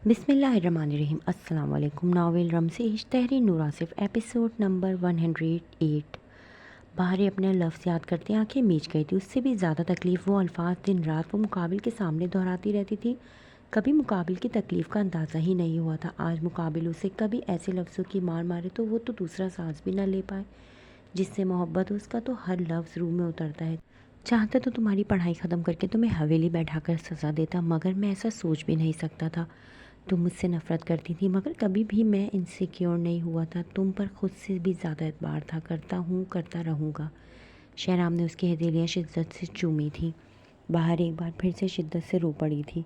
बिस्मिल्लाहिर्रहमानिर्रहीम। अस्सलाम वालेकुम। नावल रमसेज तहरीर नूर आसिफ, एपिसोड नंबर 108। बाहर अपने लफ्ज़ याद करते आंखें मीच गई थी। उससे भी ज़्यादा तकलीफ़ वो अल्फाज दिन रात वो मुकाबिल के सामने दोहराती रहती थी। कभी मुकाबिल की तकलीफ़ का अंदाज़ा ही नहीं हुआ था। आज मुकाबिल उसे कभी ऐसे लफ्ज़ों की मार मारे तो वो तो दूसरा सांस भी ना ले पाए। जिससे मोहब्बत हो उसका तो हर लफ्ज़ रूह में उतरता है। चाहता तो तुम्हारी पढ़ाई ख़त्म करके तुम्हें हवेली बैठा कर सज़ा देता, मगर मैं ऐसा सोच भी नहीं सकता था। तुम मुझसे नफ़रत करती थी, मगर कभी भी मैं इनसिक्योर नहीं हुआ था। तुम पर खुद से भी ज़्यादा एतबार था। करता हूँ, करता रहूँगा। शहराम ने उसकी हथेलियाँ शिद्दत से चूमी थी। बाहर एक बार फिर से शिद्दत से रो पड़ी थी।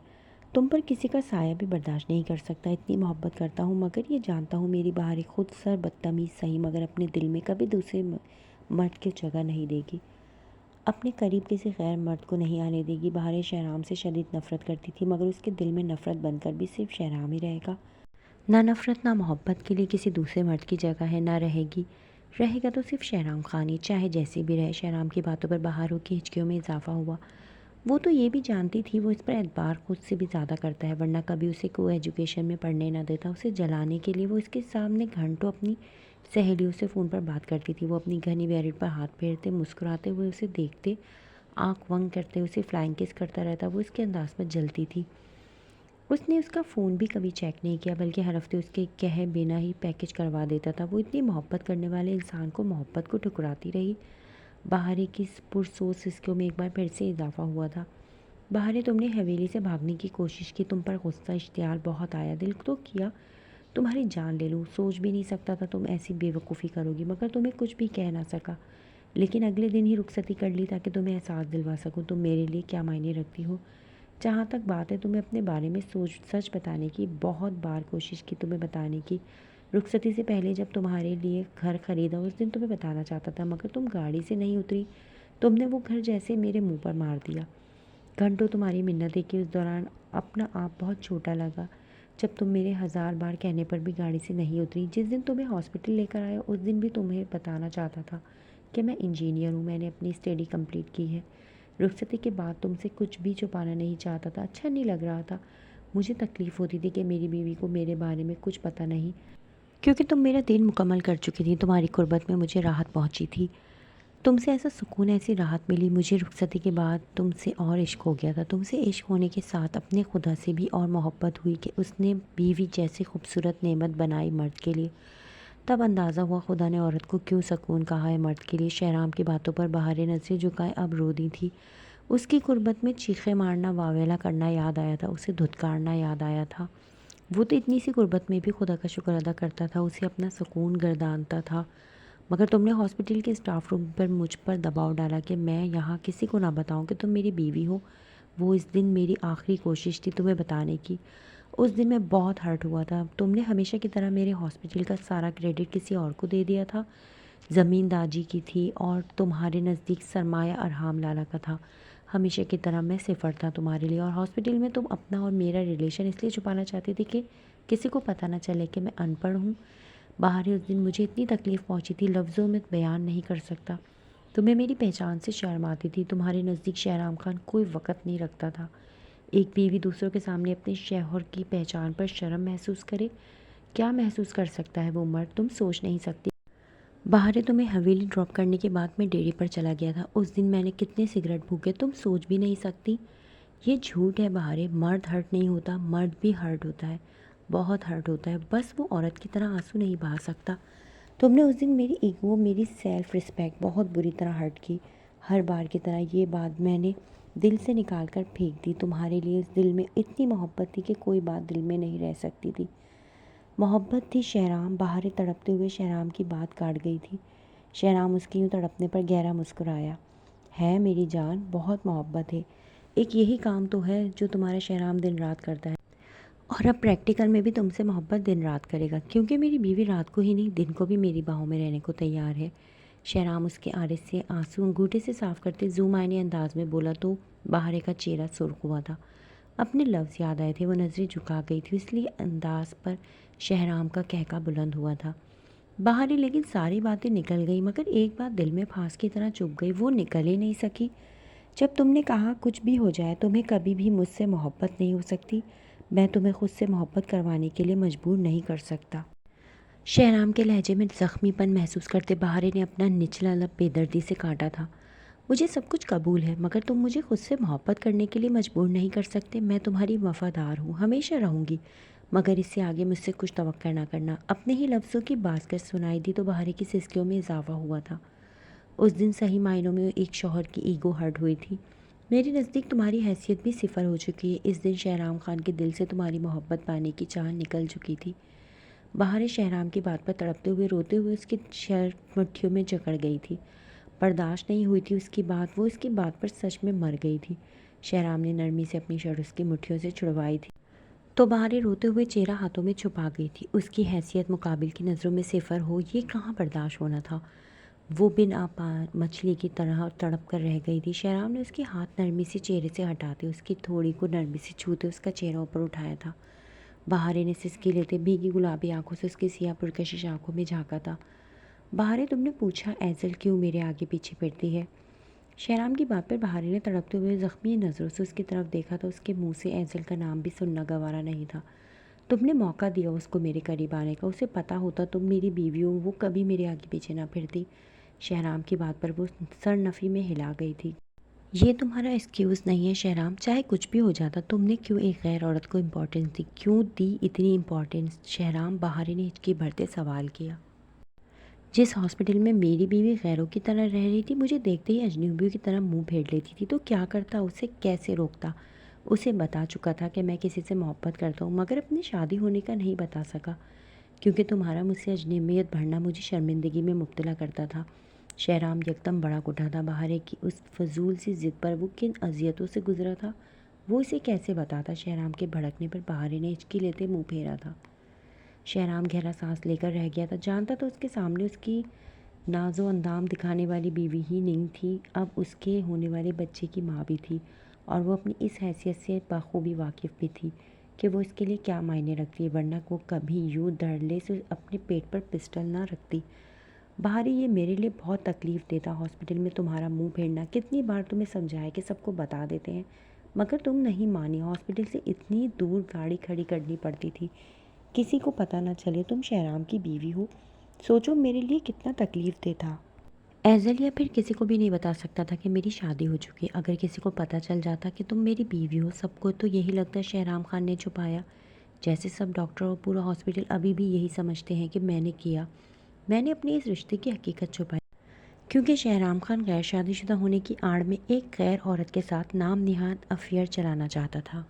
तुम पर किसी का साया भी बर्दाश्त नहीं कर सकता। इतनी मोहब्बत करता हूँ, मगर ये जानता हूँ मेरी बाहर खुद सर बदतमीज़ सही, मगर अपने दिल में कभी दूसरे मर्द की जगह नहीं देगी। अपने करीब किसी गैर मर्द को नहीं आने देगी। बाहर शहराम से शदीद नफ़रत करती थी, मगर उसके दिल में नफ़रत बनकर भी सिर्फ शहराम ही रहेगा। ना नफ़रत ना मोहब्बत के लिए किसी दूसरे मर्द की जगह है, ना रहेगी। रहेगा तो सिर्फ शहराम खान ही, चाहे जैसे भी रहे। शहराम की बातों पर बाहरों की हिचकियों में इजाफा हुआ। वो तो ये भी जानती थी वो इस पर एतबार खुद से भी ज़्यादा करता है, वरना कभी उसे कोई एजुकेशन में पढ़ने ना देता। उसे जलाने के लिए वो इसके सामने घंटों अपनी सहेलियों से फ़ोन पर बात करती थी। वो अपनी घनी बैरिट पर हाथ फेरते, मुस्कुराते हुए उसे देखते, आँख वंग करते उसे फ्लाइंग किस करता रहता। वो इसके अंदाज पर जलती थी। उसने उसका फ़ोन भी कभी चेक नहीं किया, बल्कि हर हफ्ते उसके कहे बिना ही पैकेज करवा देता था। वो इतनी मोहब्बत करने वाले इंसान को मोहब्बत को ठुकराती रही। बाहरी की पुरसोच सिस्कों में एक बार फिर से इजाफा हुआ था। बाहरी, तुमने हवेली से भागने की कोशिश की। तुम पर गुस्सा इश्तियाल बहुत आया। दिल तो किया तुम्हारी जान ले लूँ। सोच भी नहीं सकता था तुम ऐसी बेवकूफ़ी करोगी, मगर तुम्हें कुछ भी कह ना सका। लेकिन अगले दिन ही रुखसती कर ली ताकि तुम्हें एहसास दिलवा सकूं तुम मेरे लिए क्या मायने रखती हो। जहाँ तक बात है तुम्हें अपने बारे में सच बताने की, बहुत बार कोशिश की तुम्हें बताने की। रुखसती से पहले जब तुम्हारे लिए घर ख़रीदा उस दिन तुम्हें बताना चाहता था, मगर तुम गाड़ी से नहीं उतरी। तुमने वो घर जैसे मेरे मुंह पर मार दिया। घंटों तुम्हारी मिन्नतें की। उस दौरान अपना आप बहुत छोटा लगा, जब तुम मेरे 1000 बार कहने पर भी गाड़ी से नहीं उतरी। जिस दिन तुम्हें हॉस्पिटल लेकर आया उस दिन भी तुम्हें बताना चाहता था कि मैं इंजीनियर हूँ, मैंने अपनी स्टडी कंप्लीट की है। रुखसती के बाद तुमसे कुछ भी छुपाना नहीं चाहता था। अच्छा नहीं लग रहा था। मुझे तकलीफ़ होती थी कि मेरी बीवी को मेरे बारे में कुछ पता नहीं, क्योंकि तुम मेरा दिन मुकम्मल कर चुकी थी। तुम्हारी कुर्बत में मुझे राहत पहुँची थी। तुमसे ऐसा सुकून, ऐसी राहत मिली। मुझे रुखसती के बाद तुमसे और इश्क हो गया था। तुमसे इश्क होने के साथ अपने खुदा से भी और मोहब्बत हुई कि उसने बीवी जैसी खूबसूरत नेमत बनाई मर्द के लिए। तब अंदाज़ा हुआ खुदा ने औरत को क्यों सुकून कहा है मर्द के लिए। शहराम की बातों पर बाहर नज़रें झुकाए अब रो दी थी। उसकी कुर्बत में चीखें मारना, वावेला करना याद आया था। उसे धुतकारना याद आया था। वो तो इतनी सी कुर्बत में भी खुदा का शुक्र अदा करता था, उसे अपना सुकून गर्दानता था। मगर तुमने हॉस्पिटल के स्टाफ रूम पर मुझ पर दबाव डाला कि मैं यहाँ किसी को ना बताऊँ कि तुम मेरी बीवी हो। वो इस दिन मेरी आखिरी कोशिश थी तुम्हें बताने की। उस दिन मैं बहुत हर्ट हुआ था। तुमने हमेशा की तरह मेरे हॉस्पिटल का सारा क्रेडिट किसी और को दे दिया था। ज़मीन दाजी की थी और तुम्हारे नज़दीक सरमाया अरहाम लाला का था। हमेशा की तरह मैं सिफर था तुम्हारे लिए, और हॉस्पिटल में तुम अपना और मेरा रिलेशन इसलिए छुपाना चाहती थी कि किसी को पता ना चले कि मैं अनपढ़ हूँ। बाहर उस दिन मुझे इतनी तकलीफ़ पहुँची थी, लफ्ज़ों में बयान नहीं कर सकता। तुम्हें मेरी पहचान से शर्म आती थी। तुम्हारे नज़दीक शहराम खान कोई वक़्त नहीं रखता था। एक बीवी दूसरों के सामने अपने शौहर की पहचान पर शर्म महसूस करे, क्या महसूस कर सकता है वो मर्द, तुम सोच नहीं सकती। बाहर तुम्हें हवेली ड्रॉप करने के बाद मैं डेयरी पर चला गया था। उस दिन मैंने कितने सिगरेट फूके तुम सोच भी नहीं सकती। ये झूठ है बाहर। मर्द हर्ट नहीं होता, मर्द भी हर्ट होता है, बहुत हर्ट होता है। बस वो औरत की तरह आंसू नहीं बहा सकता। तुमने उस दिन मेरी ईगो, मेरी सेल्फ़ रिस्पेक्ट बहुत बुरी तरह हर्ट की। हर बार की तरह ये बात मैंने दिल से निकाल कर फेंक दी। तुम्हारे लिए इस दिल में इतनी मोहब्बत थी कि कोई बात दिल में नहीं रह सकती थी। मोहब्बत थी शहराम। बाहर तड़पते हुए शहराम की बात काट गई थी। शहराम उसकी यूँ तड़पने पर गहरा मुस्कुराया। है मेरी जान, बहुत मोहब्बत है। एक यही काम तो है जो तुम्हारा शहराम दिन रात करता है, और अब प्रैक्टिकल में भी तुमसे मोहब्बत दिन रात करेगा, क्योंकि मेरी बीवी रात को ही नहीं दिन को भी मेरी बाहों में रहने को तैयार है। शहराम उसके आरे से आंसू अंगूठे से साफ करते ज़ूमायने अंदाज में बोला तो बाहरे का चेहरा सुर्ख हुआ था। अपने लफ्ज़ याद आए थे। वो नज़रें झुका गई थी, इसलिए अंदाज पर शहराम का कहका बुलंद हुआ था। बाहरी, लेकिन सारी बातें निकल गई, मगर एक बात दिल में फांस की तरह चुभ गई। वो निकल ही नहीं सकी। जब तुमने कहा कुछ भी हो जाए तुम्हें कभी भी मुझसे मोहब्बत नहीं हो सकती, मैं तुम्हें खुद से मोहब्बत करवाने के लिए मजबूर नहीं कर सकता। शहराम के लहजे में ज़ख्मीपन महसूस करते बहारे ने अपना निचला लब बेदर्दी से काटा था। मुझे सब कुछ कबूल है, मगर तुम मुझे खुद से मोहब्बत करने के लिए मजबूर नहीं कर सकते। मैं तुम्हारी वफ़ादार हूँ, हमेशा रहूँगी, मगर इससे आगे मुझसे कुछ तवक्का ना करना। अपने ही लफ्ज़ों की बाज़कश सुनाई दी तो बहारे की सिसकियों में इजाफा हुआ था। उस दिन सही मायनों में एक शौहर की ईगो हर्ट हुई थी। मेरे नज़दीक तुम्हारी हैसियत भी सिफर हो चुकी है। इस दिन शहराम खान के दिल से तुम्हारी मोहब्बत पाने की चाह निकल चुकी थी। बहारे शहराम की बात पर तड़पते हुए रोते हुए उसकी शर्ट मुट्ठियों में जकड़ गई थी। बर्दाश्त नहीं हुई थी उसकी बात, वो इसकी बात पर सच में मर गई थी। शहराम ने नरमी से अपनी शर्ट उसकी मुट्ठियों से छुड़वाई थी तो बहारे रोते हुए चेहरा हाथों में छुपा गई थी। उसकी हैसियत मुकाबिल की नज़रों में सिफर हो, ये कहाँ बर्दाश्त होना था। वो बिन आपा मछली की तरह तड़प कर रह गई थी। शहराम ने उसके हाथ नरमी से चेहरे से हटाते, उसकी थोड़ी को नरमी से छूते उसका चेहरा ऊपर उठाया था। बहारे ने सिसकी लेते भीगी गुलाबी आंखों से उसकी सिया पुरकशिश आंखों में झांका था। बहारे, तुमने पूछा एजल क्यों मेरे आगे पीछे फिरती है। शहराम की बात पर बहारे ने तड़पते हुए ज़ख्मी नज़रों से उसकी तरफ देखा तो उसके मुंह से एजल का नाम भी सुनना गवारा नहीं था। तुमने मौका दिया उसको मेरे करीब आने का। उसे पता होता तुम मेरी बीवी हो, वो कभी मेरे आगे पीछे ना फिरती। शहराम की बात पर वो सरनफी में हिला गई थी। ये तुम्हारा एक्सक्यूज़ नहीं है शहराम, चाहे कुछ भी हो जाता तुमने क्यों एक गैर औरत को इम्पोर्टेंस दी, क्यों दी इतनी इम्पोर्टेंस। शहराम, बहारे ने हिचकी भरते सवाल किया। जिस हॉस्पिटल में मेरी बीवी गैरों की तरह रह रही थी, मुझे देखते ही अजनबियों की तरह मुंह फेर लेती थी, तो क्या करता, उसे कैसे रोकता। उसे बता चुका था कि मैं किसी से मोहब्बत करता हूँ, मगर अपनी शादी होने का नहीं बता सका, क्योंकि तुम्हारा मुझसे अजनबियत भरना मुझे शर्मिंदगी में मुब्तला करता था। शहराम यकदम भड़क उठा था। बहारे की उस फजूल सी ज़िद पर वो किन अजियतों से गुजरा था, वो इसे कैसे बताता। शहराम के भड़कने पर बहारे ने हिचकी लेते मुँह फेरा था। शहराम गहरा सांस लेकर रह गया था। जानता तो उसके सामने उसकी नाजो अंदाम दिखाने वाली बीवी ही नहीं थी, अब उसके होने वाले बच्चे की माँ भी थी, और वो अपनी इस हैसियत से बखूबी वाकिफ़ भी थी कि वो इसके लिए क्या मायने रखती है, वरना वो कभी यूँ धड़ल्ले से अपने पेट पर पिस्टल ना रखती। बाहरी, ये मेरे लिए बहुत तकलीफ़ देता हॉस्पिटल में तुम्हारा मुंह फेरना। कितनी बार तुम्हें समझाया कि सबको बता देते हैं, मगर तुम नहीं मानी। हॉस्पिटल से इतनी दूर गाड़ी खड़ी करनी पड़ती थी, किसी को पता ना चले तुम शहराम की बीवी हो। सोचो मेरे लिए कितना तकलीफ़ दे था। एज़ल या फिर किसी को भी नहीं बता सकता था कि मेरी शादी हो चुकी है। अगर किसी को पता चल जाता कि तुम मेरी बीवी हो, सबको तो यही लगता शहराम खान ने छुपाया। जैसे सब डॉक्टर और पूरा हॉस्पिटल अभी भी यही समझते हैं कि मैंने किया। मैंने अपने इस रिश्ते की हकीकत छुपाई, क्योंकि शहराम खान गैर शादीशुदा होने की आड़ में एक गैर औरत के साथ नाम निहाद अफेयर चलाना चाहता था।